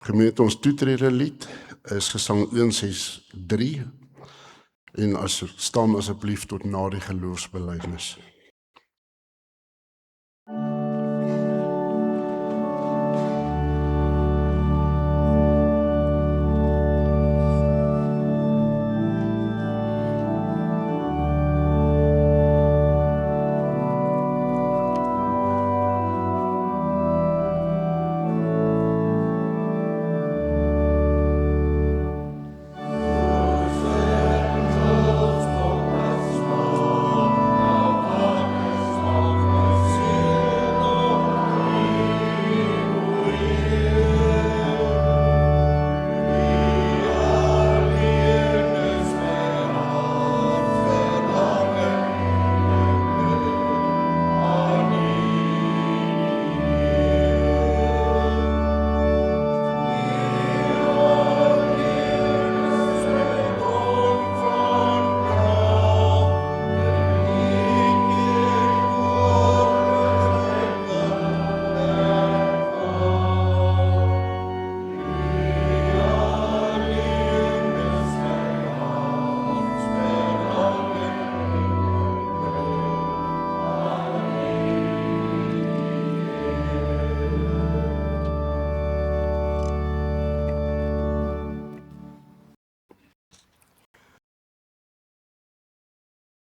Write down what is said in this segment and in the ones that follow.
Gemeente, ons toetrede lied is gesang 163 en staan asseblief tot na die geloofsbelijdenis.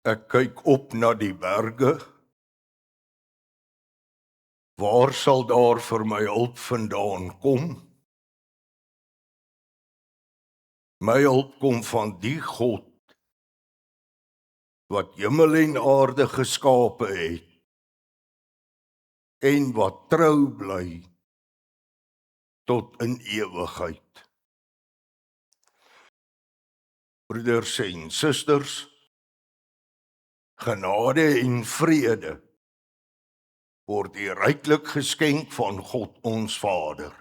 Ek kyk op na die berge. Waar sal daar vir my hulp vandaan kom? My hulp kom van die God wat hemel en aarde geskape het en wat trou bly tot in ewigheid. Broeders en susters, genade en vrede word die ryklik geskenk van God ons Vader,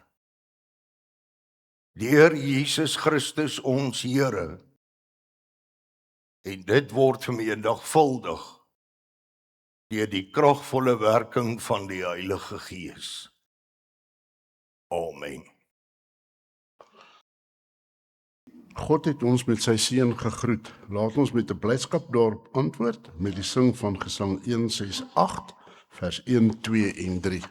deur Jesus Christus ons Here, en dit word vermenigvuldig deur die kragvolle werking van die Heilige Gees. Amen. God het ons met sy seën gegroet. Laat ons met 'n blydskap daarop antwoord met die sing van gesang 168 vers 1, 2 en 3.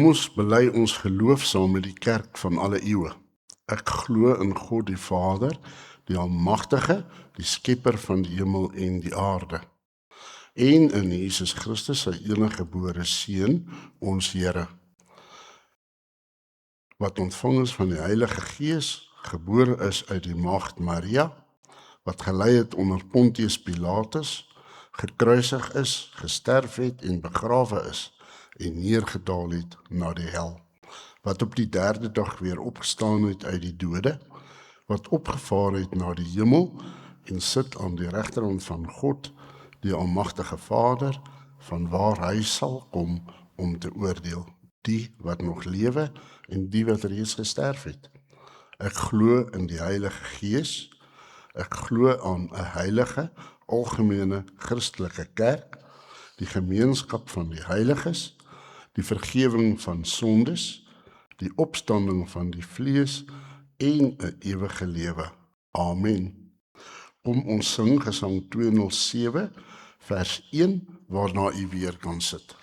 Kom ons bely ons geloof saam met die kerk van alle eeue. Ek glo in God die Vader, die Almagtige, die skepper van die hemel en die aarde. En in Jesus Christus, sy eniggebore Seun, ons Here, wat ontvang is van die Heilige Gees, gebore is uit die maagd Maria, wat gelei het onder Pontius Pilatus, gekruisig is, gesterf het en begrawe is, en neergedaal het na die hel, wat op die 3de dag weer opgestaan het uit die dode, wat opgevaar het na die hemel, en sit aan die regterhand van God, die Almagtige Vader, van waar hy sal kom om te oordeel, die wat nog lewe en die wat reeds gesterf het. Ek glo in die Heilige Gees, ek glo aan 'n heilige, algemene Christelike kerk, die gemeenskap van die heiliges, die vergewing van sondes, die opstanding van die vlees en 'n ewige lewe. Amen. Kom ons sing Gesang 207, vers 1, waarna u weer kan sit.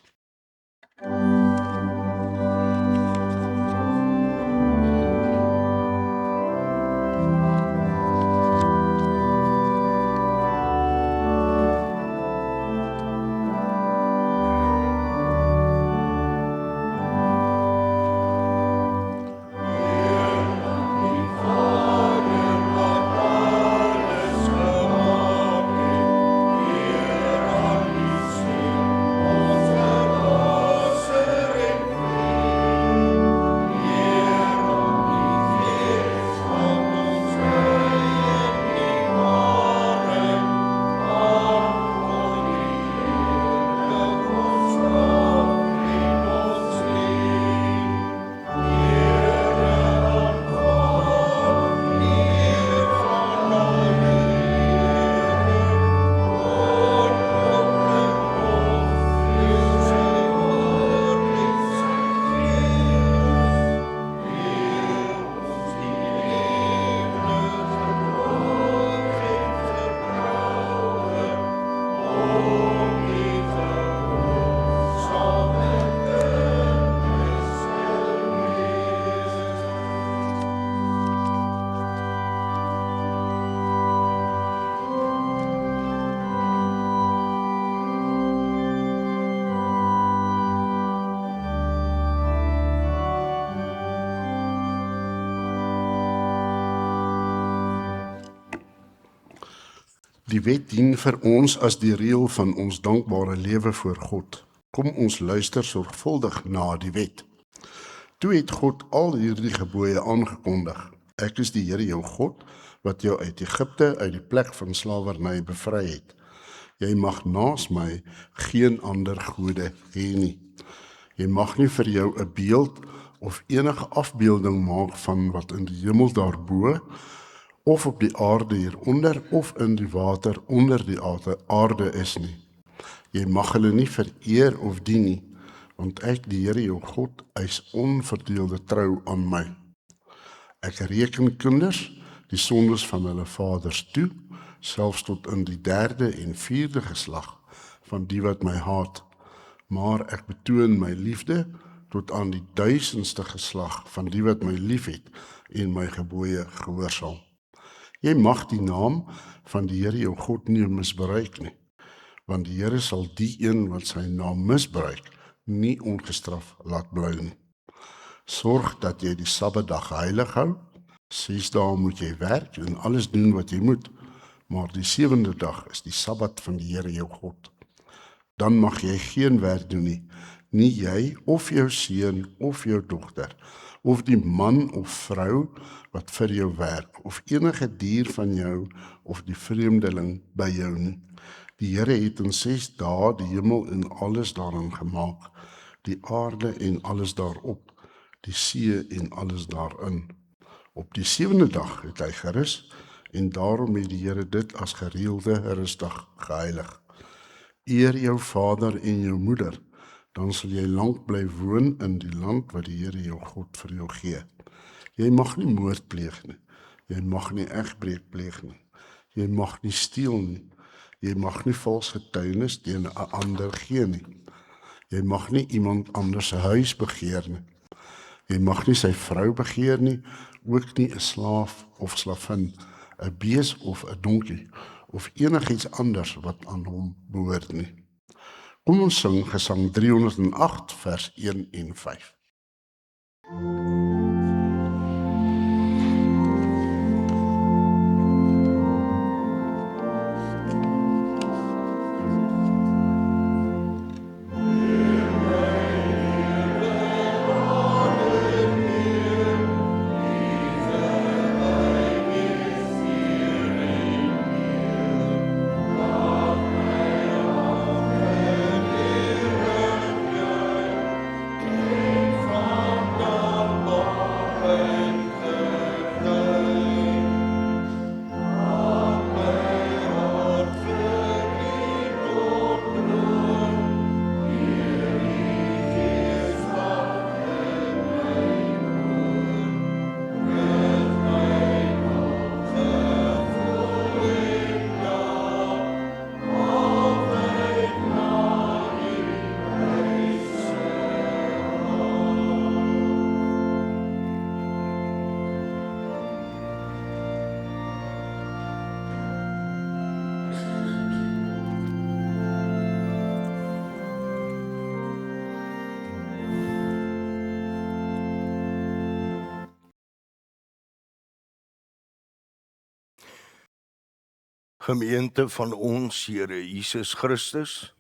Die wet dien vir ons as die reël van ons dankbare lewe voor God. Kom ons luister sorgvuldig na die wet. Toe het God al hierdie gebooie aangekondig. Ek is die Here jou God, wat jou uit Egipte, uit die plek van slawerny bevry het. Jy mag naas my geen ander gode hê nie. Jy mag nie vir jou 'n beeld of enige afbeelding maak van wat in die hemel daarbo, of op die aarde hieronder, of in die water onder die aarde is nie. Jy mag hulle nie vereer of dien nie, want ek, die Here jou God, eis onverdeelde trou aan my. Ek reken kinders die sondes van hulle vaders toe, selfs tot in die 3de en 4de geslag van die wat my haat, maar ek betoon my liefde tot aan die 1000ste geslag van die wat my liefhet en my gebooie gehoorsaam. Jy mag die naam van die Here jou God nie misbruik nie, want die Here sal die een wat sy naam misbruik, nie ongestraf laat bly nie. Sorg dat jy die Sabbatdag heilig hou. 6 dae moet jy werk en alles doen wat jy moet, maar die 7de dag is die Sabbat van die Here jou God. Dan mag jy geen werk doen nie jy of jou seun of jou dogter, of die man of vrou wat vir jou werk, of enige dier van jou, of die vreemdeling by jou nie. Die Here het in 6 dae die hemel en alles daarin gemaak, die aarde en alles daarop, die see en alles daarin. Op die 7de dag het hy gerus, en daarom het die Here dit as gereelde rustdag geheilig. Eer jou vader en jou moeder, dan sal jy lank bly woon in die land wat die Here jou God vir jou gee. Jy mag nie moord pleeg nie, jy mag nie egbreek pleeg nie, jy mag nie steel nie, jy mag nie vals getuienis teen 'n ander gee nie. Jy mag nie iemand anders se huis begeer nie. Jy mag nie sy vrou begeer nie, ook nie 'n slaaf of slavin, 'n bees of 'n donkie, of enigiets anders wat aan hom behoort nie. Kom ons sing Gesang 308 vers 1 en 5. Gemeente van ons Here Jesus Christus.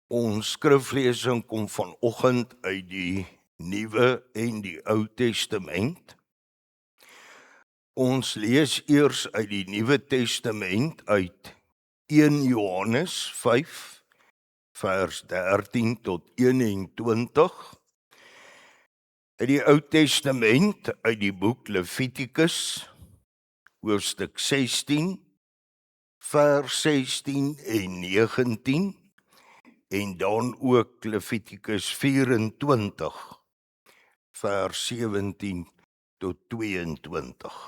Ons skriflesing kom vanoggend uit die Nuwe en die Ou Testament. Ons lees eers uit die Nuwe Testament uit 1 Johannes 5 vers 13 tot 21. Uit die Ou Testament uit die boek Levitikus, hoofstuk 16, vers 16 en 19, en dan ook Levitikus 24, vers 17 tot 22.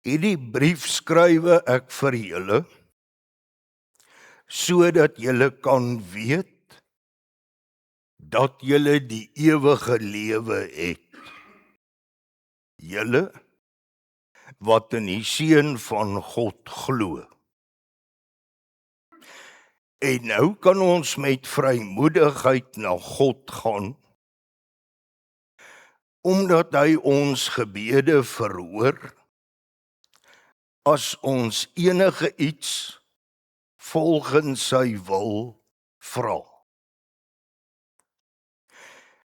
Hierdie brief skrywe ek vir julle, sodat julle kan weet dat julle die ewige lewe het. Julle wat in die Seun van God glo. En nou kan ons met vrymoedigheid na God gaan, omdat hy ons gebede verhoor, as ons enige iets volgens sy wil vra.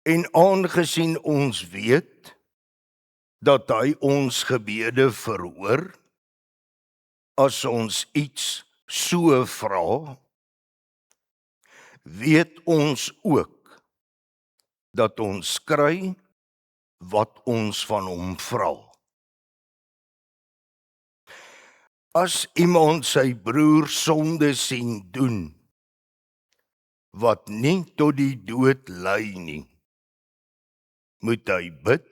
En aangesien ons weet dat hy ons gebede verhoor, as ons iets so vra, weet ons ook dat ons kry wat ons van hom vra. As iemand sy broer sonde sien doen, wat nie tot die dood lei nie, moet hy bid,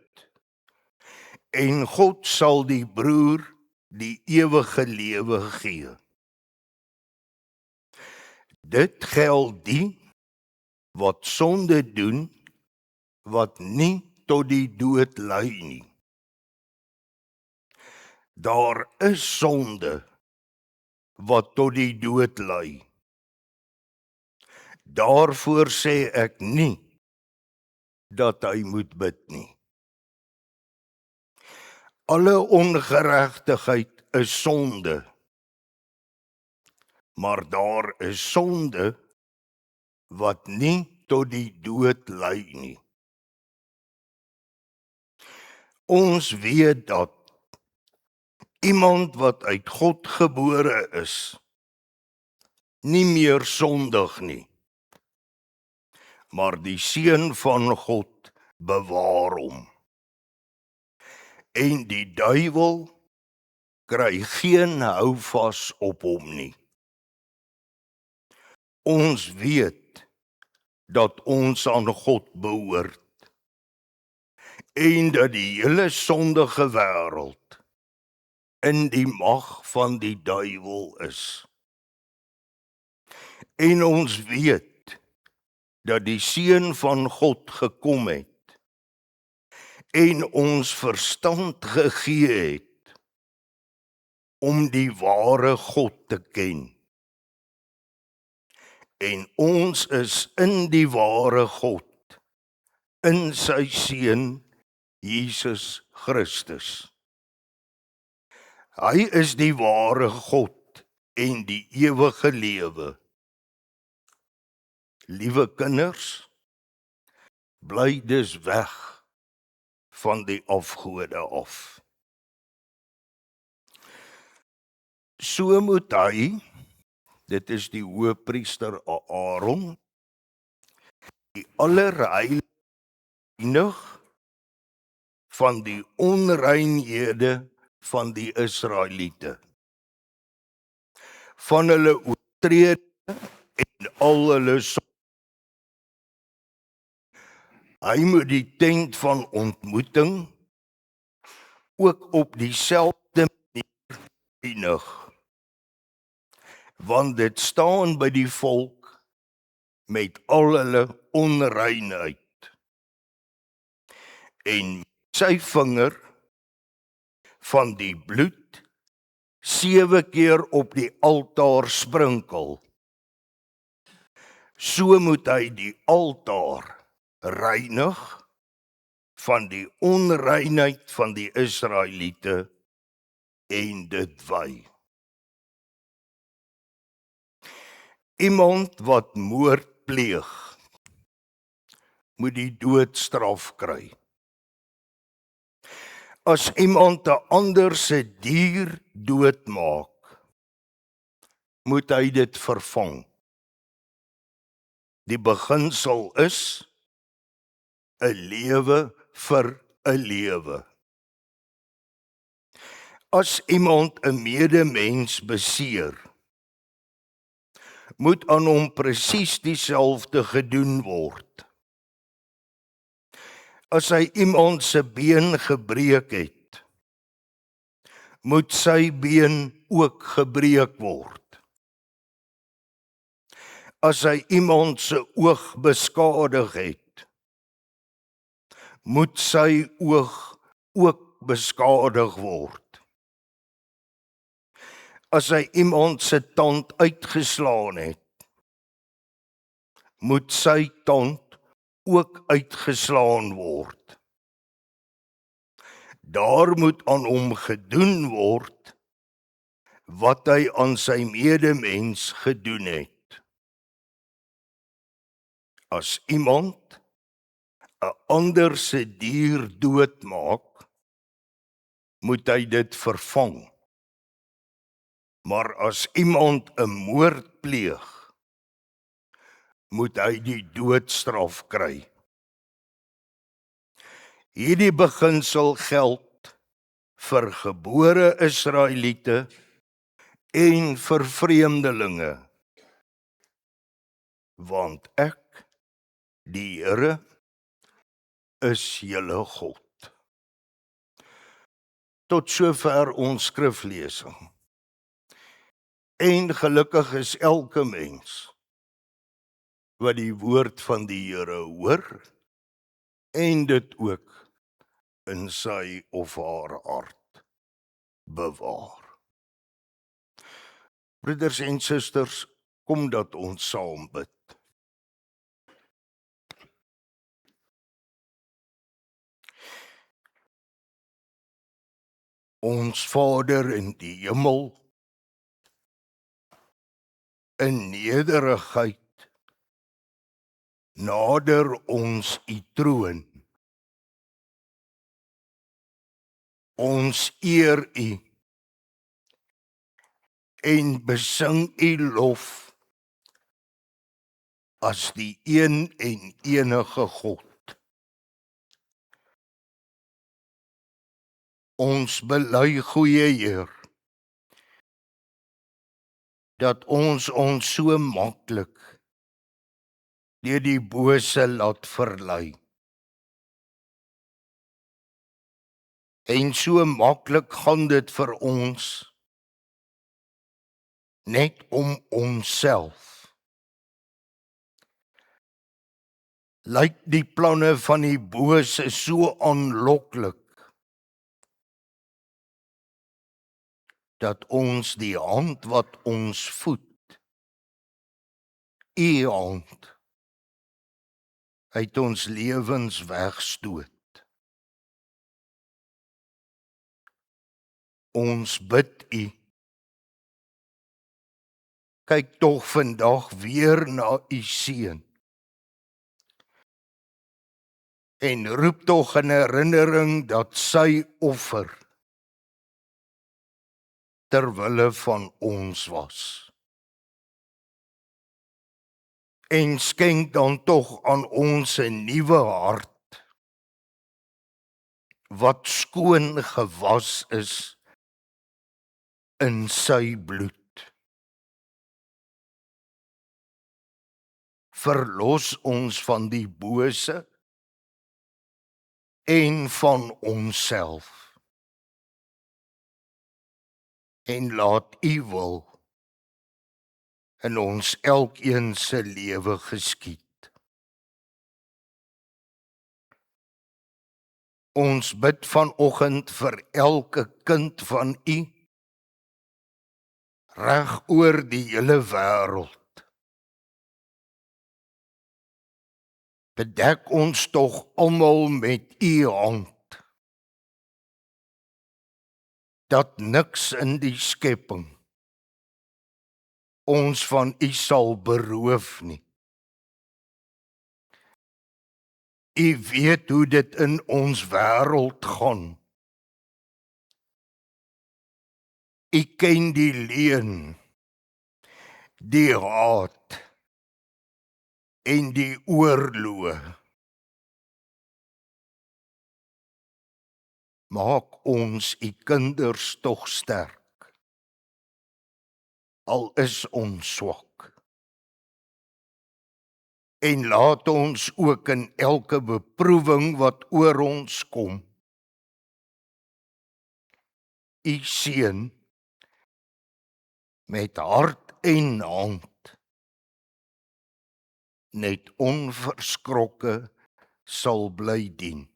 en God sal die broer die ewige lewe gee. Dit geld die wat sonde doen, wat nie tot die dood lei nie. Daar is sonde wat tot die dood lei. Daarvoor sê ek nie dat hy moet bid nie. Alle ongeregtigheid is sonde, maar daar is sonde wat nie tot die dood lei nie. Ons weet dat iemand wat uit God gebore is, nie meer sondig nie, maar die Seun van God bewaar hom. En die duiwel kry geen houvas op hom nie. Ons weet dat ons aan God behoort, en dat die hele sondige wêreld in die mag van die duiwel is. En ons weet dat die Seun van God gekom het en ons verstand gegee het om die ware God te ken. En ons is in die ware God, in sy Seun Jesus Christus. Hy is die ware God en die ewige lewe. Liewe kinders, bly dus weg van die afgode af. So moet hy, dit is die hoëpriester Aaron, die allerheilige reinig van die onreinhede van die Israeliete, van hulle oortrede en al hulle sonde. Hy moet die tent van ontmoeting ook op dieselfde manier reinig, want dit staan by die volk met al hulle onreinheid. En sy vinger van die bloed 7 keer op die altaar sprinkel. So moet hy die altaar reinig van die onreinheid van die Israeliete en dit wy. Iemand wat moord pleeg, moet die doodstraf kry. As iemand 'n ander se dier doodmaak, moet hy dit vervang. Die beginsel is 'n lewe vir 'n lewe. As iemand 'n medemens beseer, moet aan hom presies dieselfde gedoen word. As hy iemand se been gebreek het, moet sy been ook gebreek word. As hy iemand se oog beskadig het, moet sy oog ook beskadig word. As hy iemand se tand uitgeslaan het, moet sy tand ook uitgeslaan word. Daar moet aan hom gedoen word wat hy aan sy medemens gedoen het. As iemand 'n ander se dier doodmaak, moet hy dit vervang. Maar as iemand 'n moord pleeg, moet hy die doodstraf kry. Hierdie beginsel geld vir gebore Israeliete en vir vreemdelinge, want ek, die Here, is julle God. Tot sover ons skriflesing. En gelukkig is elke mens wat die woord van die Here hoor en dit ook in sy of haar hart bewaar. Broeders en susters, kom dat ons saam bid. Ons Vader in die hemel, in nederigheid nader ons u troon. Ons eer u en besing u lof as die een en enige God. Ons bely, goeie Heer, dat ons so maklik deur die bose laat verlei. En so maklik gaan dit vir ons net om onsself. Lyk die planne van die bose so aanloklik dat ons die hand wat ons voed, U hand, uit ons lewens wegstoot. Ons bid U, kyk tog vandag weer na U seun en roep tog in herinnering dat sy offer ter wille van ons was. En skenk dan tog aan ons 'n nuwe hart, wat skoon gewas is in sy bloed. Verlos ons van die bose en van onsself. En laat U wil in ons elkeen se lewe geskied. Ons bid vanoggend vir elke kind van U, reg oor die hele wêreld. Bedek ons tog almal met U hand, dat niks in die skepping ons van U sal beroof nie. U weet hoe dit in ons wêreld gaan. U ken die leuen, die haat en die oorloë. Maak ons U kinders tog sterk, al is ons swak. En laat ons ook in elke beproewing wat oor ons kom, U seun met hart en hand net onverskrokke sal bly dien.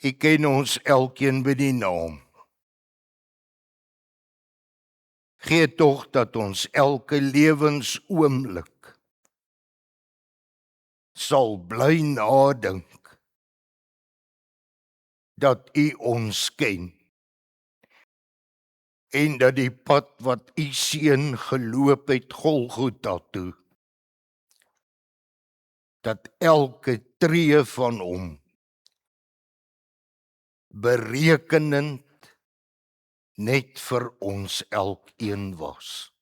U ken ons elkeen by die naam. Gee tog dat ons elke lewensoomblik sal bly nadink dat U ons ken en dat die pad wat U seun geloop het Golgotha toe, dat elke tree van hom berekenend net vir ons elkeen was.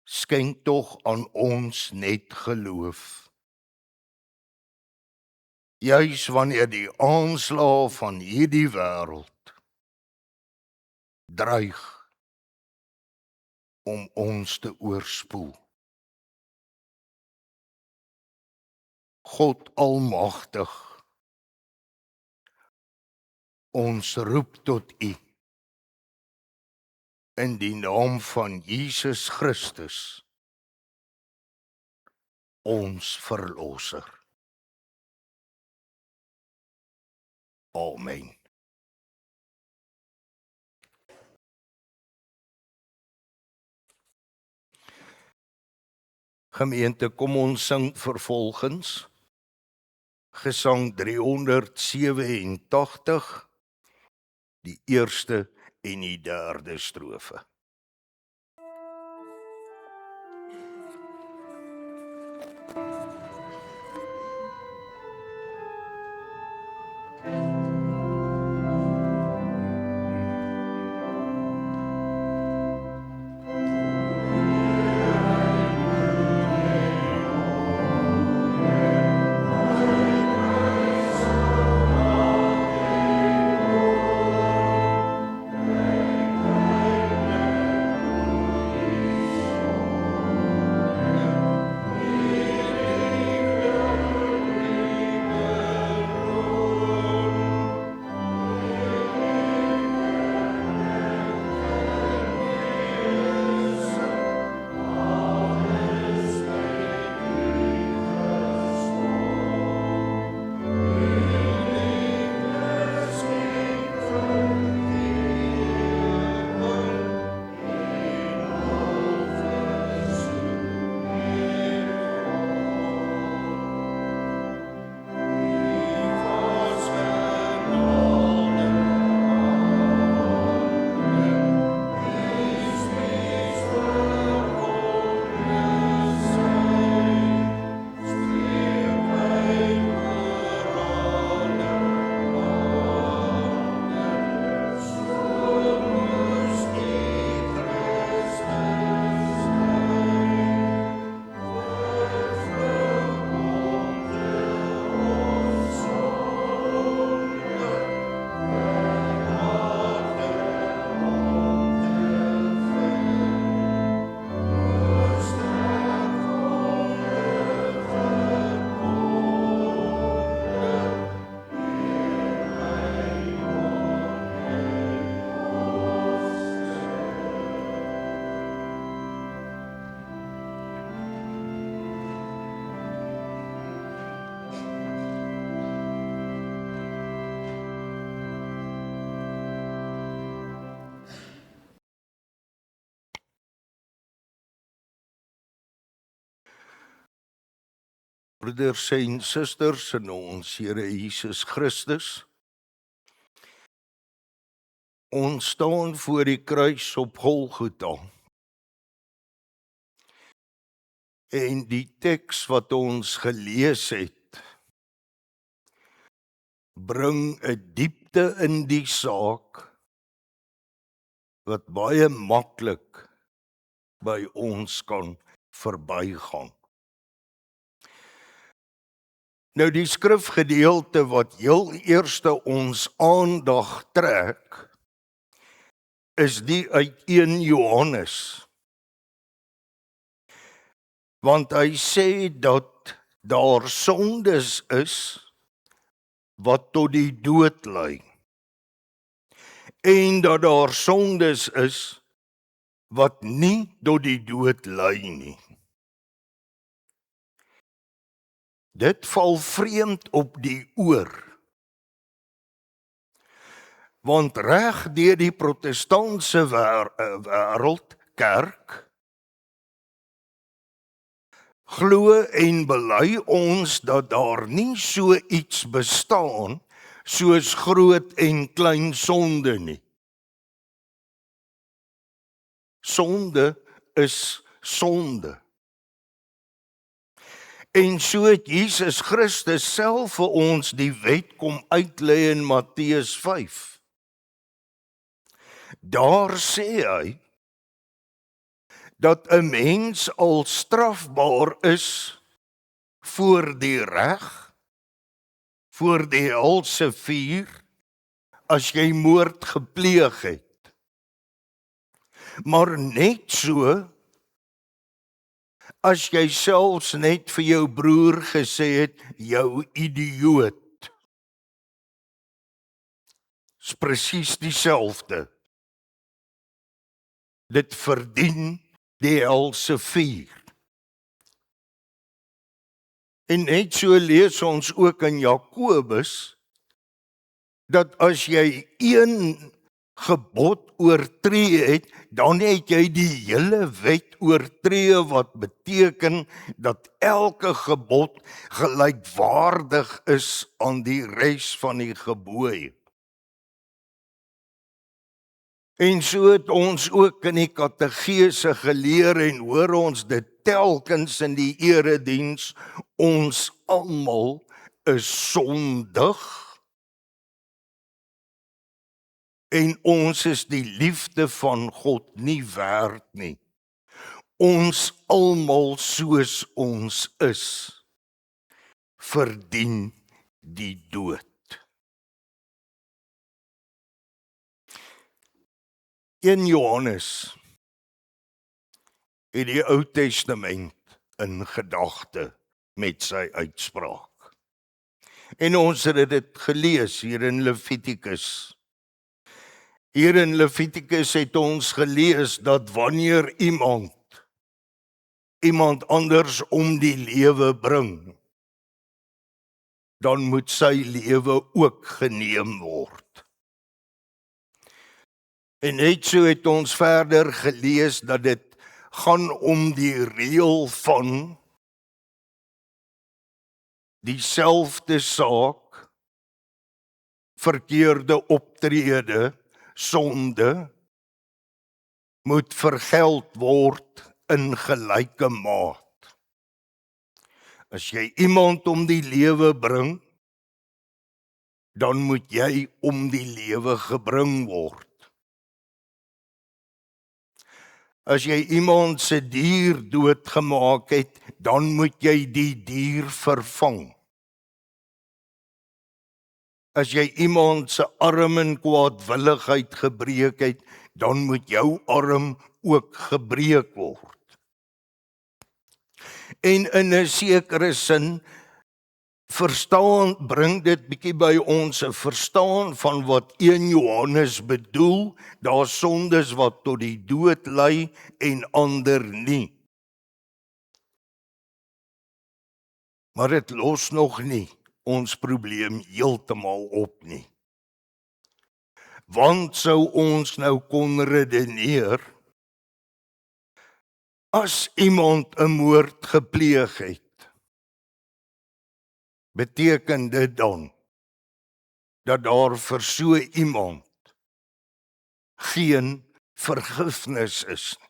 Skenk tog aan ons net geloof. Juis wanneer die aanslae van hierdie wêreld dreig om ons te oorspoel. God Almagtig, ons roep tot U in die naam van Jesus Christus, ons Verlosser. Amen. Gemeente, kom ons sing vervolgens Gesang 387, die eerste en die derde strofe. Broeders en susters in ons Here Jesus Christus, ons staan voor die kruis op Golgotha. En die teks wat ons gelees het, bring 'n diepte in die saak wat baie maklik by ons kan verbygaan. Nou die skrifgedeelte wat heel eerste ons aandag trek, is die uit 1 Johannes. Want hy sê dat daar sondes is wat tot die dood lei. En dat daar sondes is wat nie tot die dood lei nie. Dit val vreemd op die oor. Want reg deur die protestantse wêreld, kerk, glo en bely ons dat daar nie so iets bestaan soos groot en klein sonde nie. Sonde is sonde. En so het Jesus Christus self vir ons die wet kom uitlei in Matteus 5. Daar sê hy dat 'n mens al strafbaar is voor die reg, voor die helse vuur, as jy moord gepleeg het. Maar net so, as jy selfs net vir jou broer gesê het, jou idioot. Is presies dieselfde. Dit verdien die helse vuur. En net so lees ons ook in Jakobus, dat as jy een gebod oortree het, dan het jy die hele wet oortree, wat beteken dat elke gebod gelykwaardig is aan die res van die gebooie. En so het ons ook in die katekese geleer en hoor ons dit telkens in die erediens, ons almal is sondig en ons is die liefde van God nie werd nie. Ons almal soos ons is, verdien die dood. 1 Johannes het die Ou Testament in gedagte met sy uitspraak. En ons het dit gelees hier in Levitikus. Hier in Levitikus het ons gelees dat wanneer iemand anders om die lewe bring, dan moet sy lewe ook geneem word. En net so het ons verder gelees dat dit gaan om die reël van dieselfde saak, verkeerde optrede, sonde, moet vergeld word in gelyke maat. As jy iemand om die lewe bring, dan moet jy om die lewe gebring word. As jy iemand se dier doodgemaak het, dan moet jy die dier vervang. As jy iemand se arm in kwaadwilligheid gebreek het, dan moet jou arm ook gebreek word. En in 'n sekere sin bring dit bietjie by ons 'n verstaan van wat 1 Johannes bedoel, daar sondes wat tot die dood lei en ander nie. Maar dit los nog nie ons probleem heeltemal op nie. Want sou ons nou kon redeneer, as iemand 'n moord gepleeg het, beteken dit dan dat daar vir so iemand geen vergifnis is nie.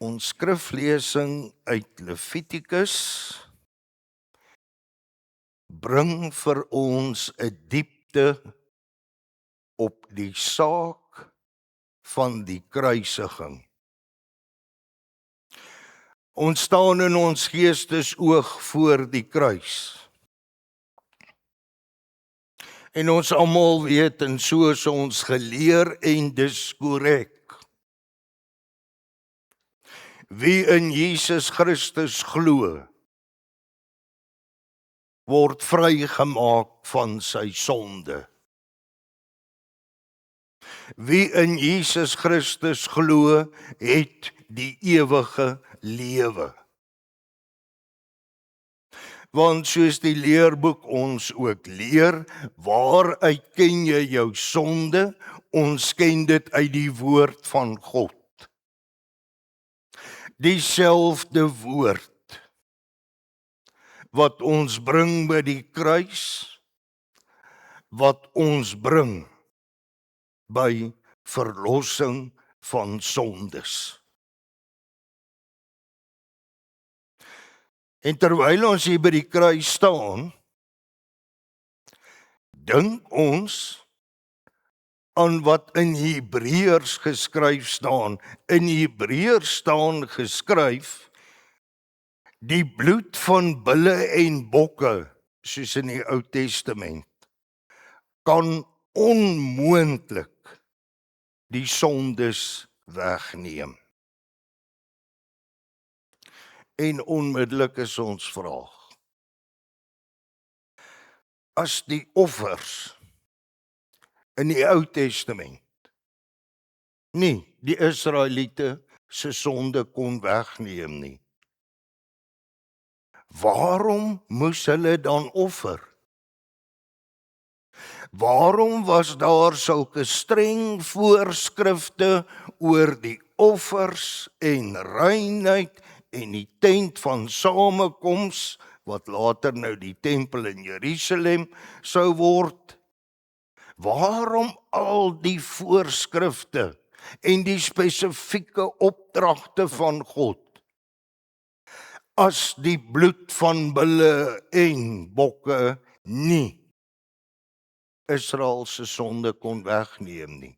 Ons skriflesing uit Levitikus bring vir ons 'n diepte op die saak van die kruisiging. Ons staan in ons geestesoog voor die kruis. En ons almal weet en soos ons geleer en dis korrek. Wie in Jesus Christus glo, word vrygemaak van sy sonde. Wie in Jesus Christus glo, het die ewige lewe. Want soos die leerboek ons ook leer, waaruit ken jy jou sonde? Ons ken dit uit die woord van God. Dieselfde woord wat ons bring by die kruis, wat ons bring by verlossing van sondes. En terwyl ons hier by die kruis staan, dink ons aan wat in Hebreërs geskryf staan. In Hebreërs staan geskryf, die bloed van bulle en bokke, soos in die Ou Testament, kan onmoontlik die sondes wegneem. En onmiddellik is ons vraag, as die offers in die Ou Testament nie die Israeliete se sonde kon wegneem nie, waarom moes hulle dan offer? Waarom was daar sulke streng voorskrifte oor die offers en reinheid en die tent van samekoms, wat later nou die tempel in Jerusalem sou word? Waarom al die voorskrifte en die spesifieke opdragte van God, as die bloed van bulle en bokke nie Israel se sonde kon wegneem nie?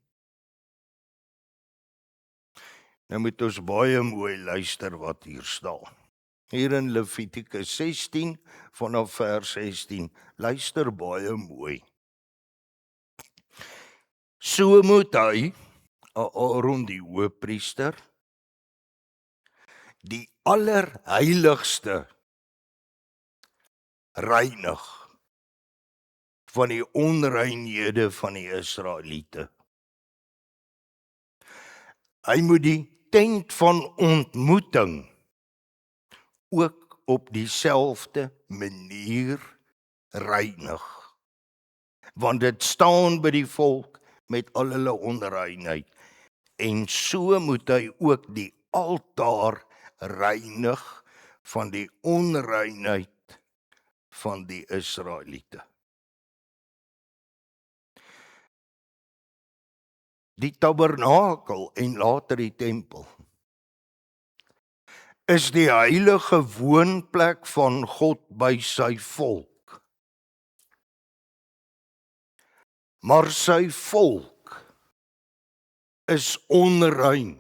Nou moet ons baie mooi luister wat hier staan. Hier in Levitikus 16 vanaf vers 16. Luister baie mooi. So moet hy, Aaron die hoëpriester, die allerheiligste reinig van die onreinhede van die Israeliete. Hy moet die tent van ontmoeting ook op dieselfde manier reinig. Want dit staan by die volk met al hulle onreinheid. En so moet hy ook die altaar reinig van die onreinheid van die Israeliete. Die tabernakel en later die tempel is die heilige woonplek van God by sy volk. Maar sy volk is onrein,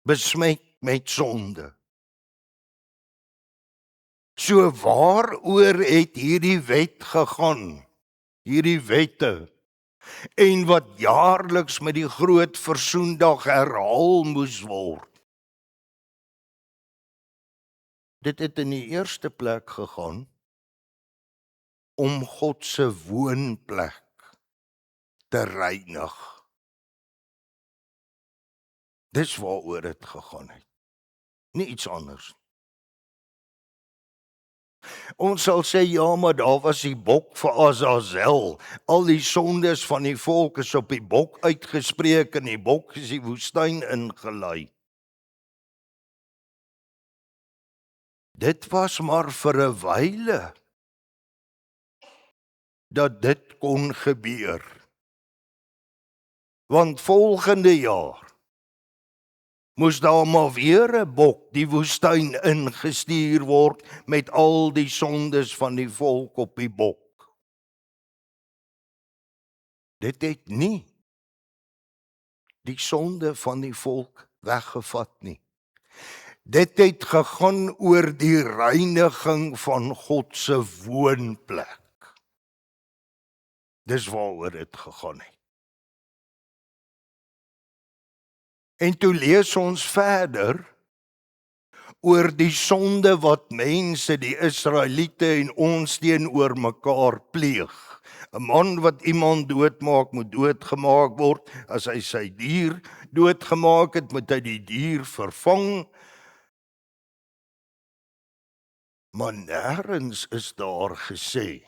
besmet met sonde. So waaroor het hierdie wet gegaan? Hierdie wette, en wat jaarliks met die groot versoendag herhaal moes word. Dit het in die eerste plek gegaan om God se woonplek te reinig. Dis waaroor dit gegaan het. Nie iets anders. Ons sal sê, ja, maar daar was die bok vir Azazel. Al die sondes van die volk is op die bok uitgespreek en die bok is die woestyn ingelei. Dit was maar vir 'n wyle dat dit kon gebeur. Want volgende jaar moes daar maar weer 'n bok die woestyn ingestuur word met al die sondes van die volk op die bok. Dit het nie die sonde van die volk weggevat nie. Dit het gegaan oor die reiniging van God se woonplek. Dis waaroor dit gegaan het. En toe lees ons verder oor die sonde wat mense, die Israeliete en ons teenoor mekaar pleeg. 'n Man wat iemand doodmaak, moet doodgemaak word. As hy sy dier doodgemaak het, moet hy die dier vervang. Maar nêrens is daar gesê,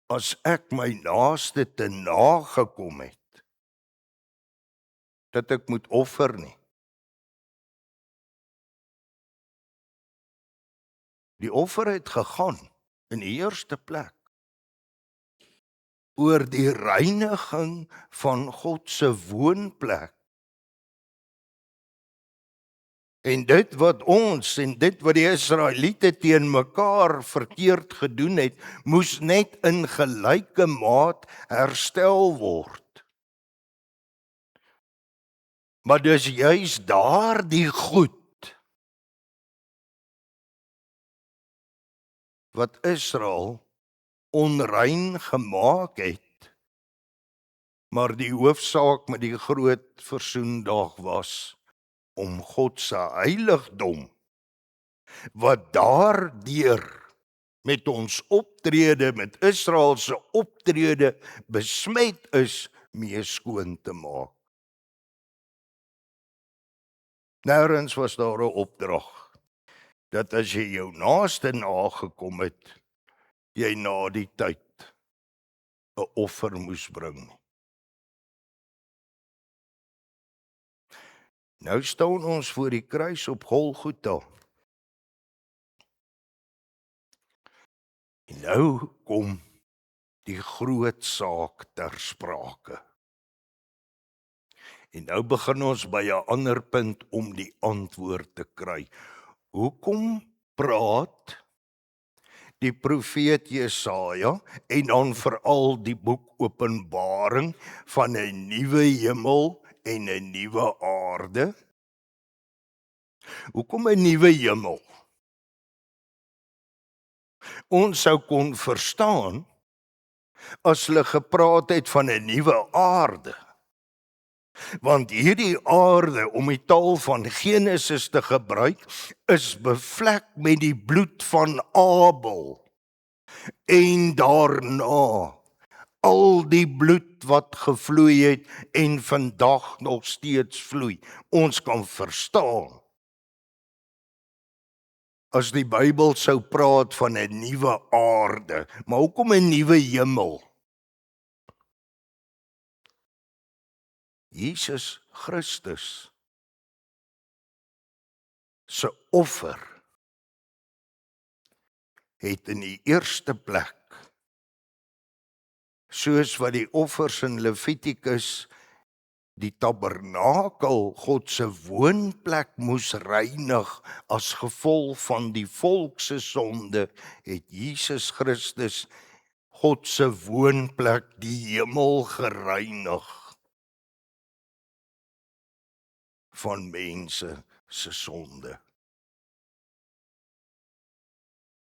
as ek my naaste te nagekom het, dat ek moet offer nie. Die offer het gegaan in die eerste plek oor die reiniging van God se woonplek. En dit wat ons en dit wat die Israeliete teen mekaar verkeerd gedoen het, moes net in gelyke maat herstel word. Maar dis juis daardie goed wat Israel onrein gemaak het, maar die hoofsaak met die groot versoendag was om God se heiligdom, wat daardeur met ons optrede, met Israel se optrede besmet is, mee skoon te maak. Nêrens was daar 'n opdrag dat as jy jou naaste nagekom het, jy na die tyd 'n offer moes bring. Nou staan ons voor die kruis op Golgotha. En nou kom die groot saak ter sprake. En nou begin ons by 'n ander punt om die antwoord te kry. Hoekom praat die profeet Jesaja en dan veral die boek Openbaring van 'n nuwe hemel en 'n nuwe aarde? Hoekom 'n nuwe hemel? Ons sou kon verstaan as hulle gepraat het van 'n nuwe aarde. Want hierdie aarde, om die taal van Genesis te gebruik, is bevlek met die bloed van Abel. En daarna al die bloed wat gevloei het en vandag nog steeds vloei. Ons kan verstaan as die Bybel sou praat van 'n nuwe aarde, maar hoekom 'n nuwe hemel? Jesus Christus se offer het in die eerste plek, soos wat die offers in Levitikus die tabernakel, God se woonplek, moes reinig as gevolg van die volk se sonde, het Jesus Christus God se woonplek, die hemel, gereinig van mense se sonde.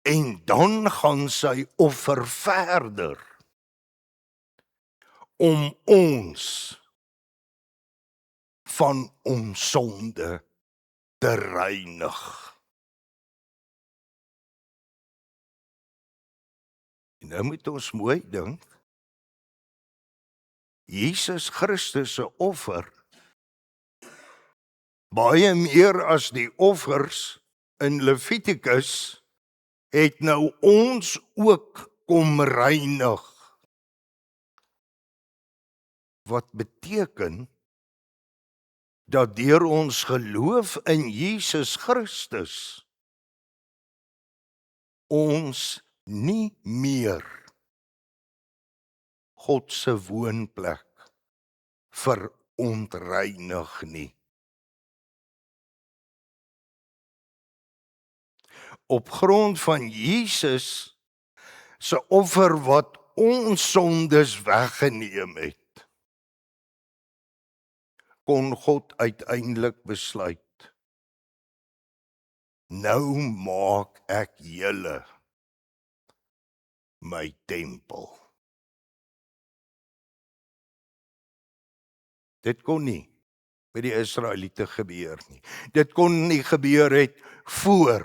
En dan gaan sy offer verder om ons van ons sonde te reinig. En nou moet ons mooi dink, Jesus Christus se offer, baie meer as die offers in Levitikus, het nou ons ook kom reinig. Wat beteken dat deur ons geloof in Jesus Christus ons nie meer God se woonplek verontreinig nie. Op grond van Jesus se offer wat ons sondes weggeneem het, kon God uiteindelik besluit, nou maak ek julle my tempel. Dit kon nie by die Israeliete gebeur nie. Dit kon nie gebeur het voor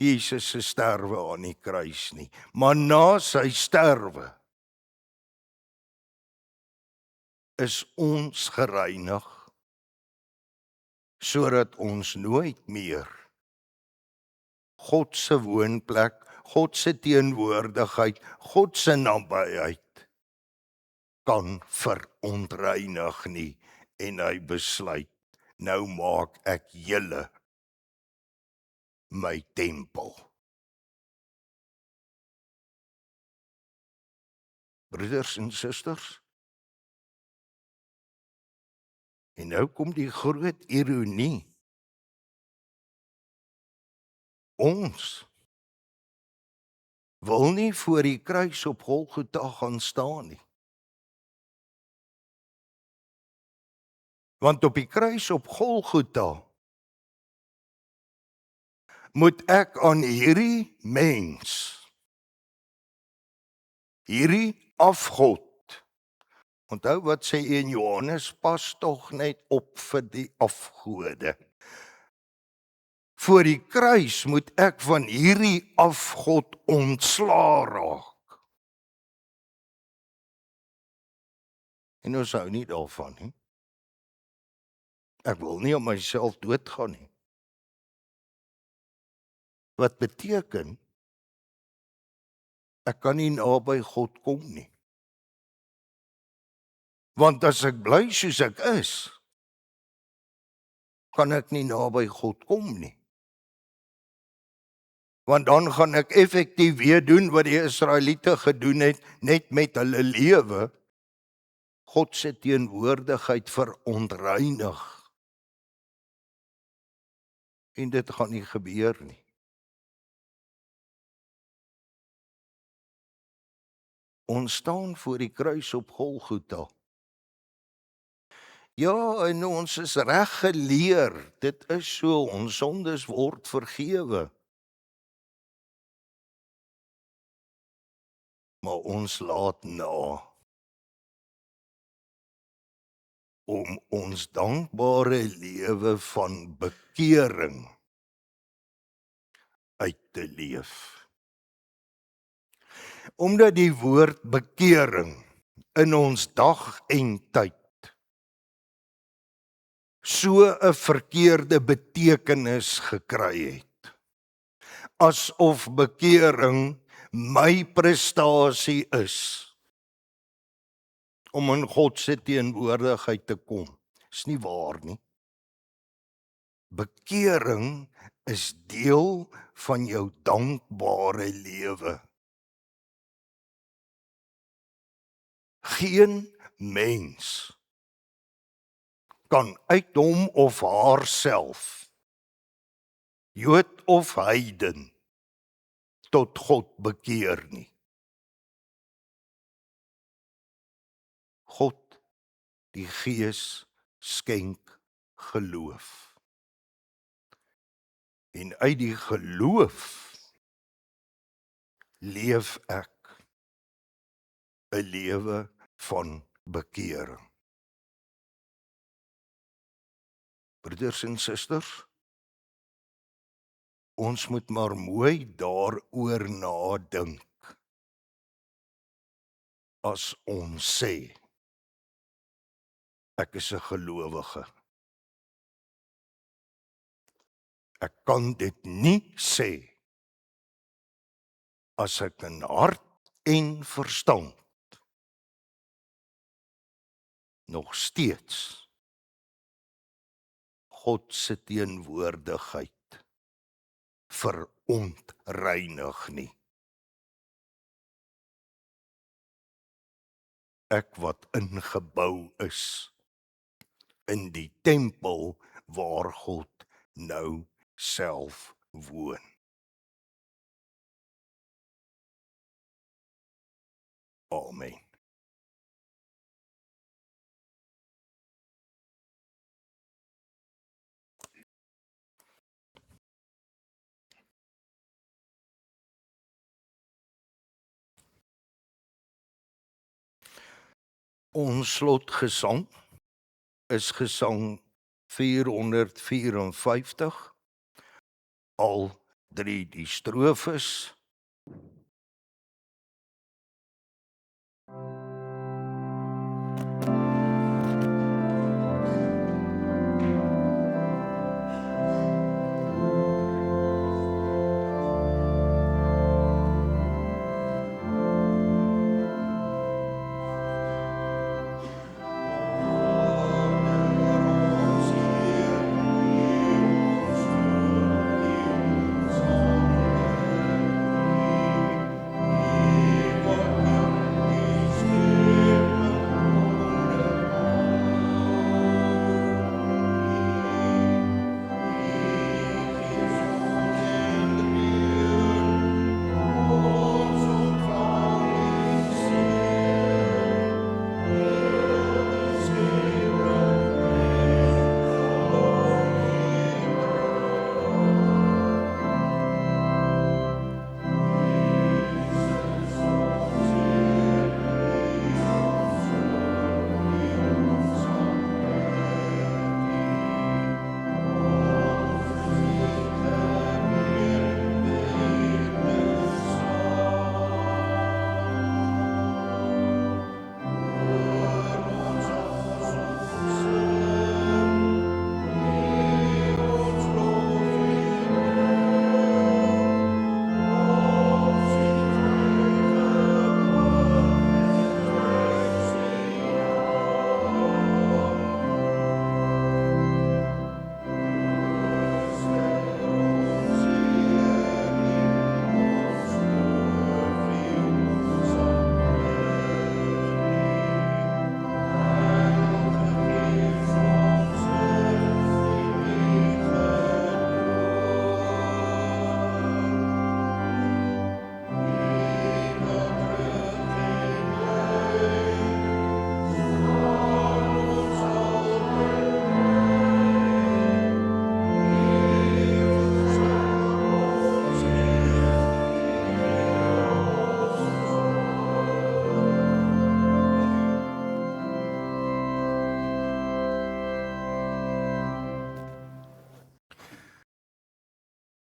Jesus se sterwe aan die kruis nie. Maar na sy sterwe is ons gereinig, sodat ons nooit meer God se woonplek, God se teenwoordigheid, God se nabyheid kan verontreinig nie, en hy besluit, nou maak ek julle my tempel. Broeders en susters, en nou kom die groot ironie. Ons wil nie voor die kruis op Golgotha gaan staan nie. Want op die kruis op Golgotha moet ek aan hierdie mens, hierdie afgod, onthou wat sê in Johannes, pas tog net op vir die afgode. Voor die kruis moet ek van hierdie afgod ontslaa raak. En ons hou nie daarvan nie. Ek wil nie aan myself doodgaan nie. Wat beteken, ek kan nie naby God kom nie. Want as ek bly soos ek is, kan ek nie naby God kom nie. Want dan gaan ek effektief weer doen wat die Israeliete gedoen het, net met hulle lewe, God se teenwoordigheid verontreinig. En dit gaan nie gebeur nie. Ons staan voor die kruis op Golgotha. Ja, en ons is reg geleer, dit is so, ons sondes word vergewe. Maar ons laat na om ons dankbare lewe van bekering uit te leef. Omdat die woord bekering in ons dag en tyd so 'n verkeerde betekenis gekry het. Asof bekering my prestasie is om in God se teenwoordigheid te kom. Is nie waar nie. Bekering is deel van jou dankbare lewe. Geen mens kan uit hom of haarself, Jood of heiden, tot God bekeer nie. God, die Gees, skenk geloof. En uit die geloof leef ek 'n lewe van bekering. Broeders en susters, ons moet maar mooi daaroor nadink as ons sê, ek is 'n gelowige. Ek kan dit nie sê as ek in hart en verstand nog steeds God se teenwoordigheid verontreinig nie. Ek wat ingebou is in die tempel waar God nou self woon. Amen. Ons slotgesang is gesang 454, al 3 die strofes.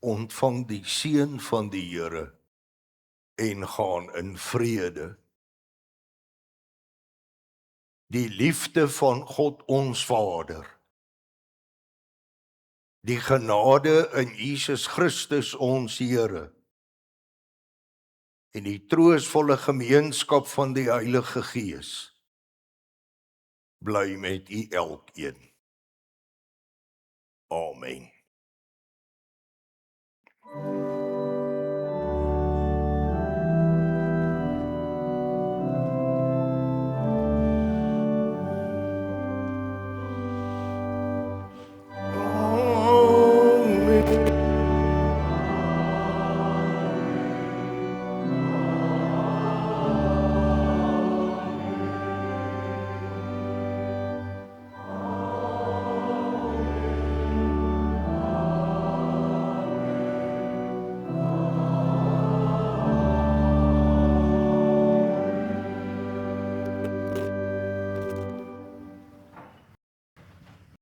Ontvang die seën van die Here en gaan in vrede. Die liefde van God ons Vader, die genade in Jesus Christus ons Here en die troostvolle gemeenskap van die Heilige Gees bly met u elkeen. Amen.